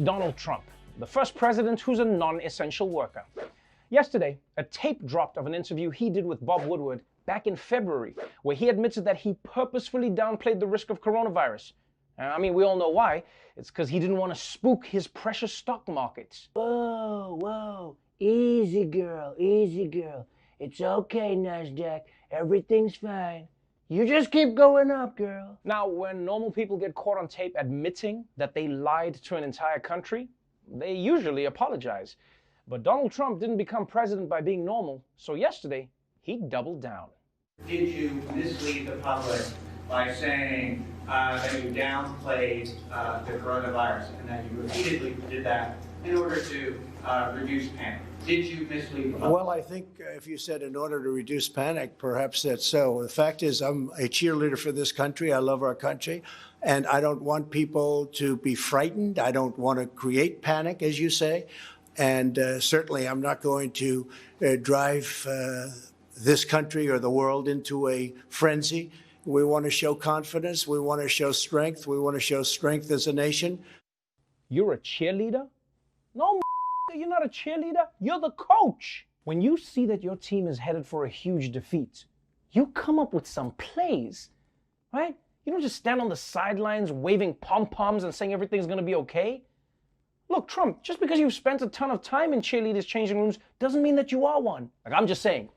Donald Trump, the first president who's a non-essential worker. Yesterday, a tape dropped of an interview he did with Bob Woodward back in February, where he admitted that he purposefully downplayed the risk of coronavirus. I mean, we all know why. It's because he didn't want to spook his precious stock markets. Whoa, whoa, easy girl, easy girl. It's okay, NASDAQ, everything's fine. You just keep going up, girl. Now, when normal people get caught on tape admitting that they lied to an entire country, they usually apologize. But Donald Trump didn't become president by being normal, so yesterday, he doubled down. Did you mislead the public by saying that you downplayed the coronavirus and that you repeatedly did that in order to reduce panic? Did you mislead the public? Well, I think if you said in order to reduce panic, perhaps that's so. The fact is, I'm a cheerleader for this country. I love our country, and I don't want people to be frightened. I don't want to create panic, as you say, and certainly I'm not going to drive this country or the world into a frenzy. We want to show confidence. We want to show strength. We want to show strength as a nation. You're a cheerleader? No, you're not a cheerleader. You're the coach. When you see that your team is headed for a huge defeat, you come up with some plays, right? You don't just stand on the sidelines waving pom-poms and saying everything's going to be okay. Look, Trump, just because you've spent a ton of time in cheerleaders' changing rooms doesn't mean that you are one. Like, I'm just saying.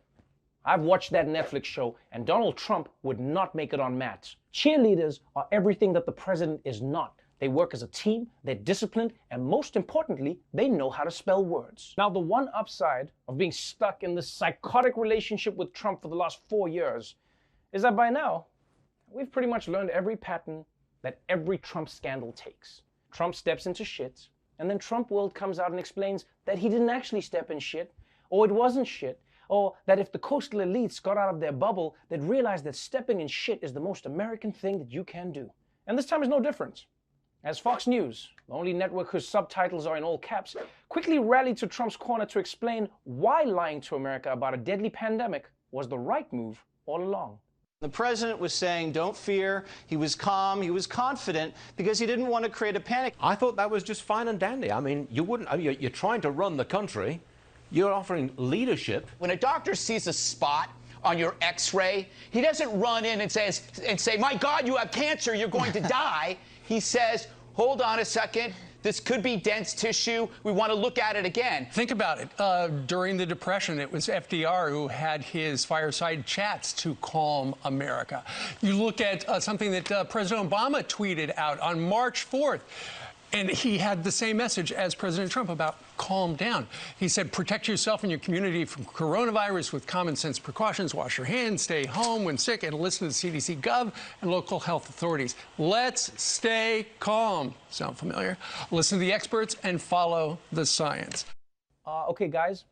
I've watched that Netflix show, and Donald Trump would not make it on mats. Cheerleaders are everything that the president is not. They work as a team, they're disciplined, and most importantly, they know how to spell words. Now, the one upside of being stuck in this psychotic relationship with Trump for the last 4 years is that by now, we've pretty much learned every pattern that every Trump scandal takes. Trump steps into shit, and then Trump World comes out and explains that he didn't actually step in shit, or it wasn't shit, or that if the coastal elites got out of their bubble, they'd realize that stepping in shit is the most American thing that you can do. And this time is no different. As Fox News, the only network whose subtitles are in all caps, quickly rallied to Trump's corner to explain why lying to America about a deadly pandemic was the right move all along. The president was saying, don't fear. He was calm. He was confident because he didn't want to create a panic. I thought that was just fine and dandy. I mean, you're trying to run the country. You're offering leadership. When a doctor sees a spot on your x-ray, he doesn't run in and say, my God, you have cancer, you're going to die. He says, hold on a second. This could be dense tissue. We want to look at it again. Think about it. During the Depression, it was FDR who had his fireside chats to calm America. You look at something that President Obama tweeted out on March 4th. And he had the same message as President Trump about calm down. He said, protect yourself and your community from coronavirus with common sense precautions, wash your hands, stay home when sick, and listen to the CDC, Gov, and local health authorities. Let's stay calm. Sound familiar? Listen to the experts and follow the science. Okay, guys,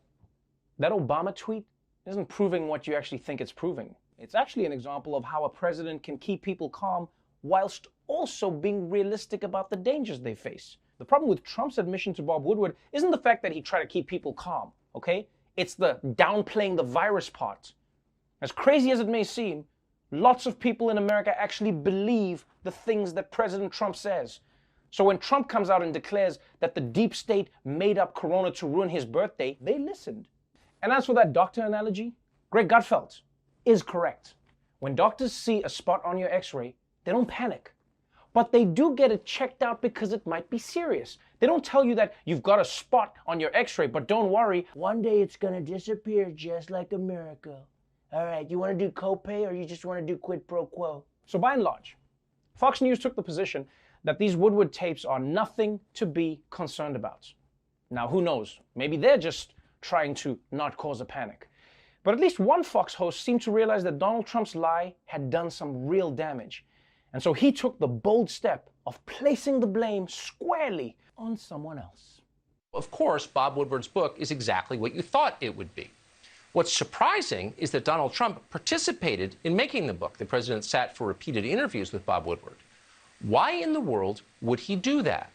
that Obama tweet isn't proving what you actually think it's proving. It's actually an example of how a president can keep people calm whilst also being realistic about the dangers they face. The problem with Trump's admission to Bob Woodward isn't the fact that he tried to keep people calm, okay? It's the downplaying the virus part. As crazy as it may seem, lots of people in America actually believe the things that President Trump says. So when Trump comes out and declares that the deep state made up Corona to ruin his birthday, they listened. And as for that doctor analogy, Greg Gutfeld is correct. When doctors see a spot on your x-ray, they don't panic. But they do get it checked out because it might be serious. They don't tell you that you've got a spot on your x-ray, but don't worry. One day it's gonna disappear just like a miracle. All right, you wanna do copay or you just wanna do quid pro quo? So by and large, Fox News took the position that these Woodward tapes are nothing to be concerned about. Now, who knows? Maybe they're just trying to not cause a panic. But at least one Fox host seemed to realize that Donald Trump's lie had done some real damage. And so he took the bold step of placing the blame squarely on someone else. Of course, Bob Woodward's book is exactly what you thought it would be. What's surprising is that Donald Trump participated in making the book. The president sat for repeated interviews with Bob Woodward. Why in the world would he do that?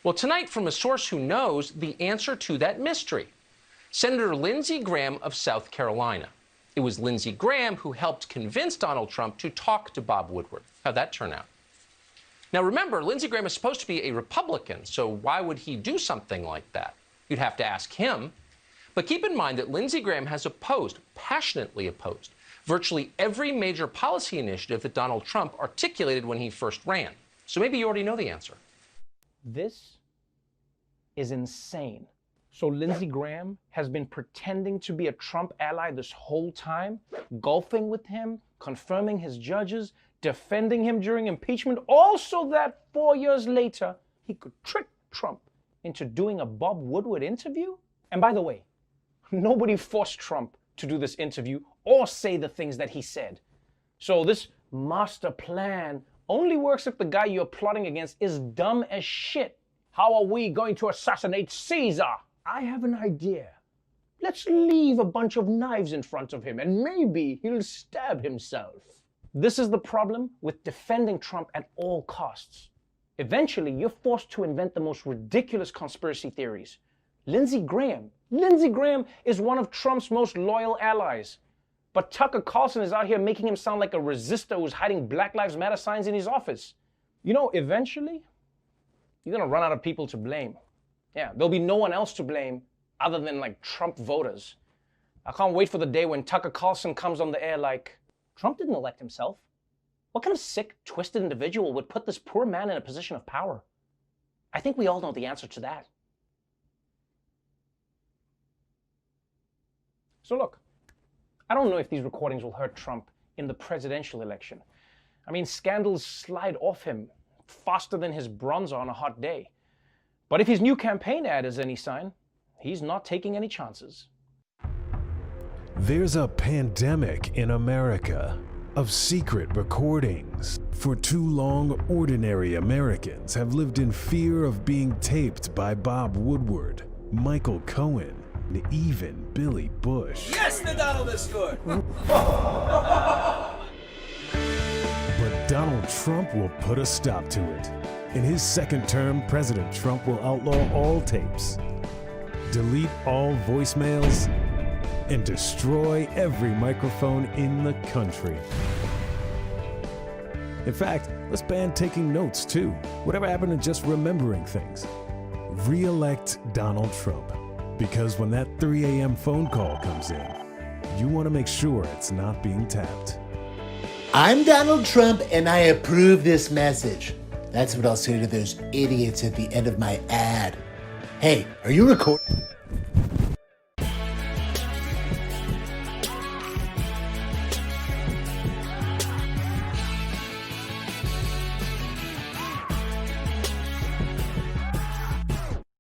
Well, tonight, from a source who knows the answer to that mystery, Senator Lindsey Graham of South Carolina. It was Lindsey Graham who helped convince Donald Trump to talk to Bob Woodward. How'd that turn out? Now remember, Lindsey Graham is supposed to be a Republican, so why would he do something like that? You'd have to ask him. But keep in mind that Lindsey Graham has opposed, passionately opposed, virtually every major policy initiative that Donald Trump articulated when he first ran. So maybe you already know the answer. This is insane. So Lindsey Graham has been pretending to be a Trump ally this whole time, golfing with him, confirming his judges, defending him during impeachment, all so that 4 years later, he could trick Trump into doing a Bob Woodward interview? And by the way, nobody forced Trump to do this interview or say the things that he said. So this master plan only works if the guy you're plotting against is dumb as shit. How are we going to assassinate Caesar? I have an idea. Let's leave a bunch of knives in front of him and maybe he'll stab himself. This is the problem with defending Trump at all costs. Eventually, you're forced to invent the most ridiculous conspiracy theories. Lindsey Graham is one of Trump's most loyal allies. But Tucker Carlson is out here making him sound like a resistor who's hiding Black Lives Matter signs in his office. You know, eventually, you're gonna run out of people to blame. Yeah, there'll be no one else to blame other than like Trump voters. I can't wait for the day when Tucker Carlson comes on the air like, Trump didn't elect himself. What kind of sick, twisted individual would put this poor man in a position of power? I think we all know the answer to that. So look, I don't know if these recordings will hurt Trump in the presidential election. I mean, scandals slide off him faster than his bronzer on a hot day. But if his new campaign ad is any sign, he's not taking any chances. There's a pandemic in America of secret recordings. For too long, ordinary Americans have lived in fear of being taped by Bob Woodward, Michael Cohen, and even Billy Bush. Yes, the Donald has scored! But Donald Trump will put a stop to it. In his second term, President Trump will outlaw all tapes, delete all voicemails, and destroy every microphone in the country. In fact, let's ban taking notes too. Whatever happened to just remembering things? Re-elect Donald Trump. Because when that 3 a.m. phone call comes in, you want to make sure it's not being tapped. I'm Donald Trump and I approve this message. That's what I'll say to those idiots at the end of my ad. Hey, are you recording?